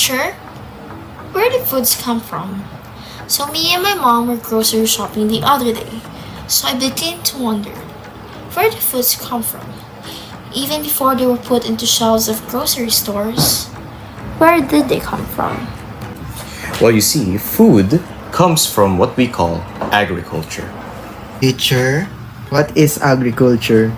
Teacher, where do foods come from? So me and my mom were grocery shopping the other day, so I began to wonder, where do foods come from? Even before they were put into shelves of grocery stores, where did they come from? Well, you see, food comes from what we call agriculture. Teacher, what is agriculture?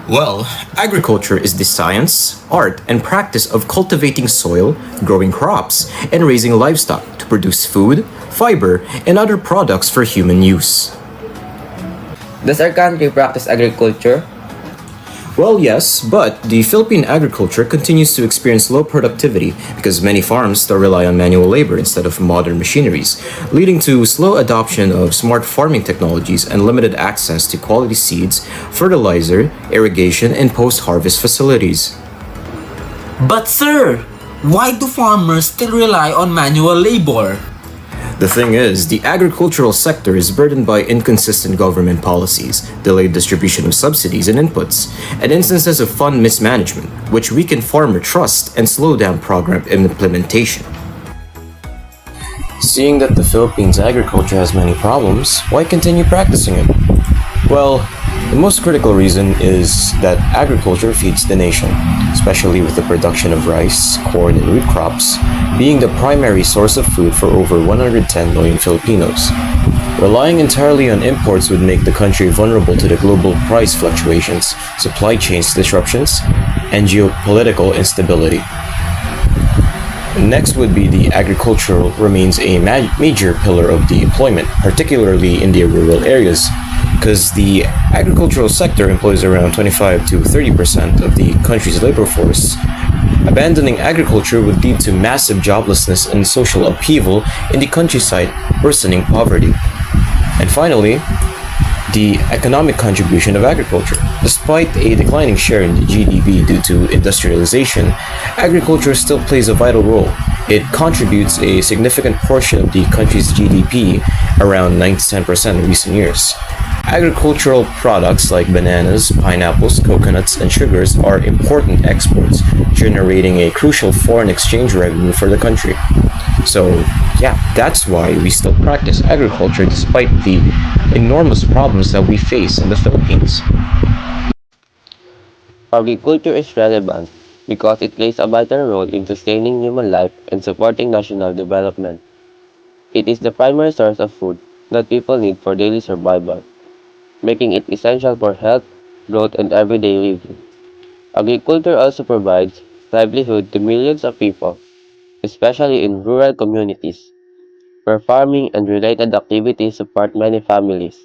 Well, agriculture is the science, art, and practice of cultivating soil, growing crops, and raising livestock to produce food, fiber, and other products for human use. Does our country practice agriculture? Well, yes, but the Philippine agriculture continues to experience low productivity because many farms still rely on manual labor instead of modern machineries, leading to slow adoption of smart farming technologies and limited access to quality seeds, fertilizer, irrigation, and post-harvest facilities. But sir, why do farmers still rely on manual labor? The thing is, the agricultural sector is burdened by inconsistent government policies, delayed distribution of subsidies and inputs, and instances of fund mismanagement, which weaken farmer trust and slow down program implementation. Seeing that the Philippines agriculture has many problems, why continue practicing it? Well, the most critical reason is that agriculture feeds the nation, especially with the production of rice, corn, and root crops being the primary source of food for over 110 million Filipinos. Relying entirely on imports would make the country vulnerable to the global price fluctuations, supply chain disruptions, and geopolitical instability. Next would be the agricultural remains a major pillar of the employment, particularly in the rural areas, because the agricultural sector employs around 25 to 30% of the country's labor force. Abandoning agriculture would lead to massive joblessness and social upheaval in the countryside, worsening poverty. And finally, the economic contribution of agriculture. Despite a declining share in the GDP due to industrialization, agriculture still plays a vital role. It contributes a significant portion of the country's GDP, around 9 to 10% in recent years. Agricultural products like bananas, pineapples, coconuts, and sugars are important exports, generating a crucial foreign exchange revenue for the country. So, yeah, that's why we still practice agriculture despite the enormous problems that we face in the Philippines. Agriculture is relevant because it plays a vital role in sustaining human life and supporting national development. It is the primary source of food that people need for daily survival, making it essential for health, growth, and everyday living. Agriculture also provides livelihood to millions of people, especially in rural communities, where farming and related activities support many families.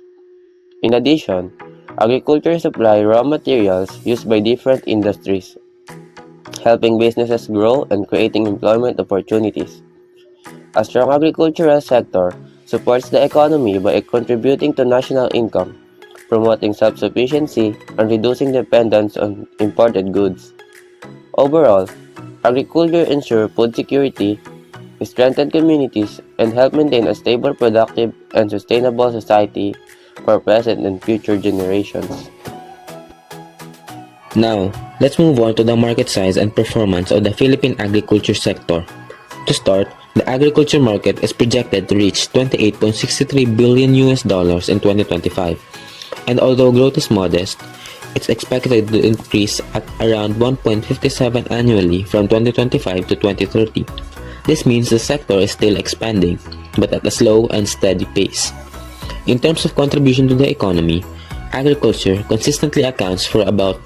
In addition, agriculture supplies raw materials used by different industries, helping businesses grow and creating employment opportunities. A strong agricultural sector supports the economy by contributing to national income, promoting self-sufficiency, and reducing dependence on imported goods. Overall, agriculture ensures food security, strengthens communities, and helps maintain a stable, productive, and sustainable society for present and future generations. Now, let's move on to the market size and performance of the Philippine agriculture sector. To start, the agriculture market is projected to reach 28.63 billion US dollars in 2025. And although growth is modest, it's expected to increase at around 1.57 annually from 2025 to 2030. This means the sector is still expanding, but at a slow and steady pace. In terms of contribution to the economy, agriculture consistently accounts for about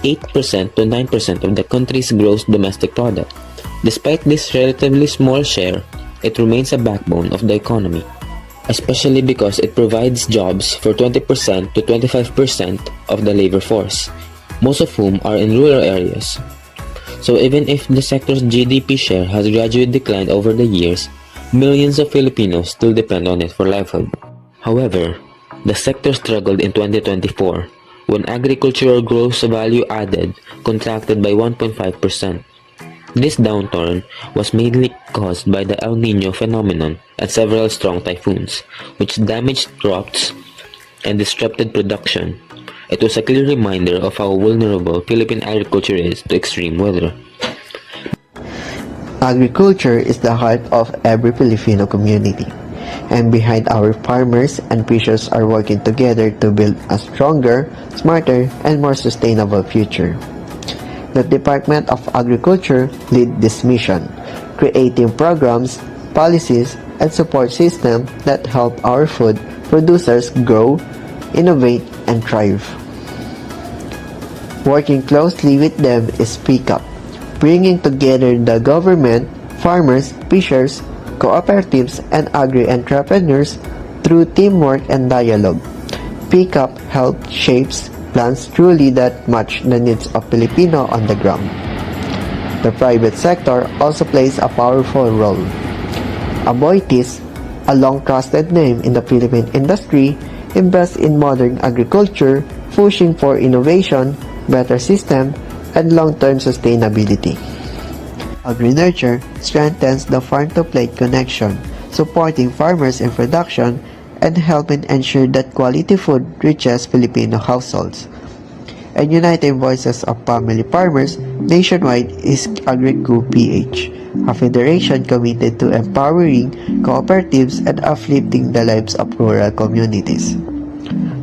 8% to 9% of the country's gross domestic product. Despite this relatively small share, it remains a backbone of the economy, especially because it provides jobs for 20% to 25% of the labor force, most of whom are in rural areas. So even if the sector's GDP share has gradually declined over the years, millions of Filipinos still depend on it for livelihood. However, the sector struggled in 2024 when agricultural gross value added contracted by 1.5%. This downturn was mainly caused by the El Niño phenomenon and several strong typhoons, which damaged crops and disrupted production. It was a clear reminder of how vulnerable Philippine agriculture is to extreme weather. Agriculture is the heart of every Filipino community, and behind our farmers and fishers are working together to build a stronger, smarter, and more sustainable future. The Department of Agriculture lead this mission, creating programs, policies, and support systems that help our food producers grow, innovate, and thrive. Working closely with them is PICAP, bringing together the government, farmers, fishers, cooperatives, and agri-entrepreneurs through teamwork and dialogue. PICAP helps shapes plans truly that match the needs of Filipino on the ground. The private sector also plays a powerful role. Aboitiz, a long-trusted name in the Philippine industry, invests in modern agriculture, pushing for innovation, better system, and long-term sustainability. Agri-nurture strengthens the farm-to-plate connection, supporting farmers in production and helping ensure that quality food reaches Filipino households. And uniting voices of family farmers nationwide is AgriCo-PH, a federation committed to empowering cooperatives and uplifting the lives of rural communities.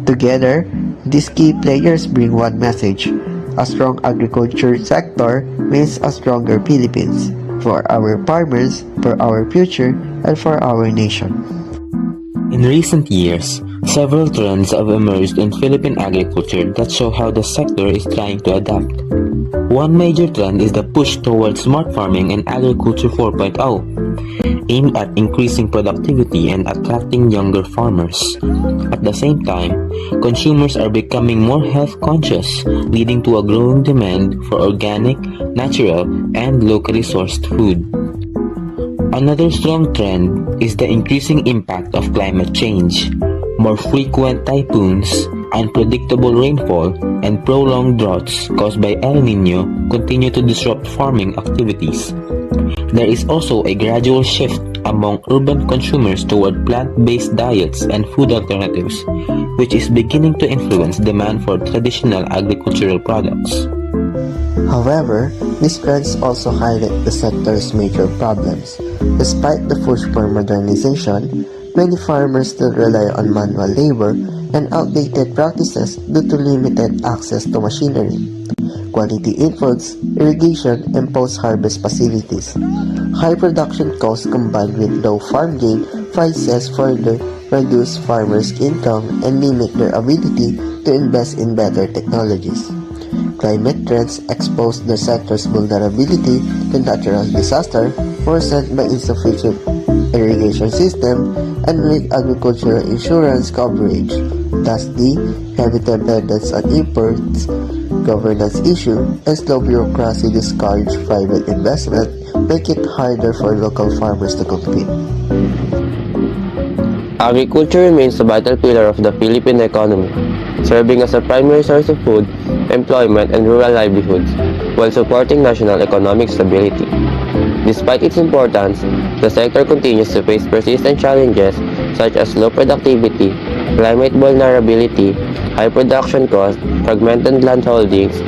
Together, these key players bring one message: a strong agriculture sector means a stronger Philippines, for our farmers, for our future, and for our nation. In recent years, several trends have emerged in Philippine agriculture that show how the sector is trying to adapt. One major trend is the push towards smart farming and agriculture 4.0, aimed at increasing productivity and attracting younger farmers. At the same time, consumers are becoming more health conscious, leading to a growing demand for organic, natural, and locally sourced food. Another strong trend is the increasing impact of climate change. More frequent typhoons, unpredictable rainfall, and prolonged droughts caused by El Nino continue to disrupt farming activities. There is also a gradual shift among urban consumers toward plant-based diets and food alternatives, which is beginning to influence demand for traditional agricultural products. However, these trends also highlight the sector's major problems. Despite the push for modernization, many farmers still rely on manual labor and outdated practices due to limited access to machinery, quality inputs, irrigation, and post-harvest facilities. High production costs combined with low farm gain prices further reduce farmers' income and limit their ability to invest in better technologies. Climate trends expose the sector's vulnerability to natural disaster worsened by insufficient irrigation system and weak agricultural insurance coverage. Thus, the heavy dependence on imports, governance issue, and slow bureaucracy discourage private investment, make it harder for local farmers to compete. Agriculture remains a vital pillar of the Philippine economy, serving as a primary source of food, employment, and rural livelihoods, while supporting national economic stability. Despite its importance, the sector continues to face persistent challenges such as low productivity, climate vulnerability, high production costs, fragmented land holdings,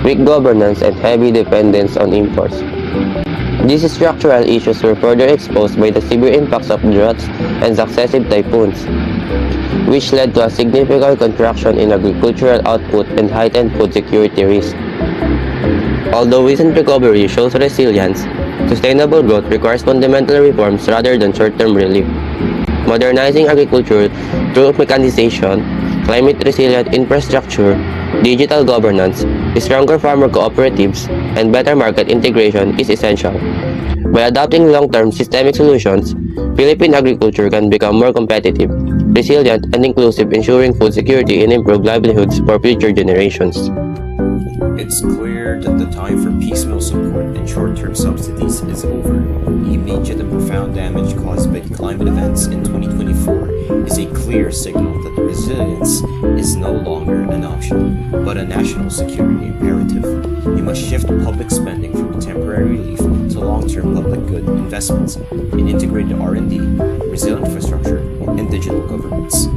weak governance, and heavy dependence on imports. These structural issues were further exposed by the severe impacts of droughts and successive typhoons, which led to a significant contraction in agricultural output and heightened food security risk. Although recent recovery shows resilience, sustainable growth requires fundamental reforms rather than short-term relief. Modernizing agriculture through mechanization, climate-resilient infrastructure, digital governance, stronger farmer cooperatives, and better market integration is essential. By adopting long-term systemic solutions, Philippine agriculture can become more competitive, resilient, and inclusive, ensuring food security and improved livelihoods for future generations. It's clear that the time for piecemeal support and short-term subsidies is over. The immediate and profound damage caused by climate events in 2024 is a clear signal that resilience is no longer an option, but a national security imperative. We must shift public spending from temporary relief to long-term public good investments in integrated R&D, resilient infrastructure, and digital governance.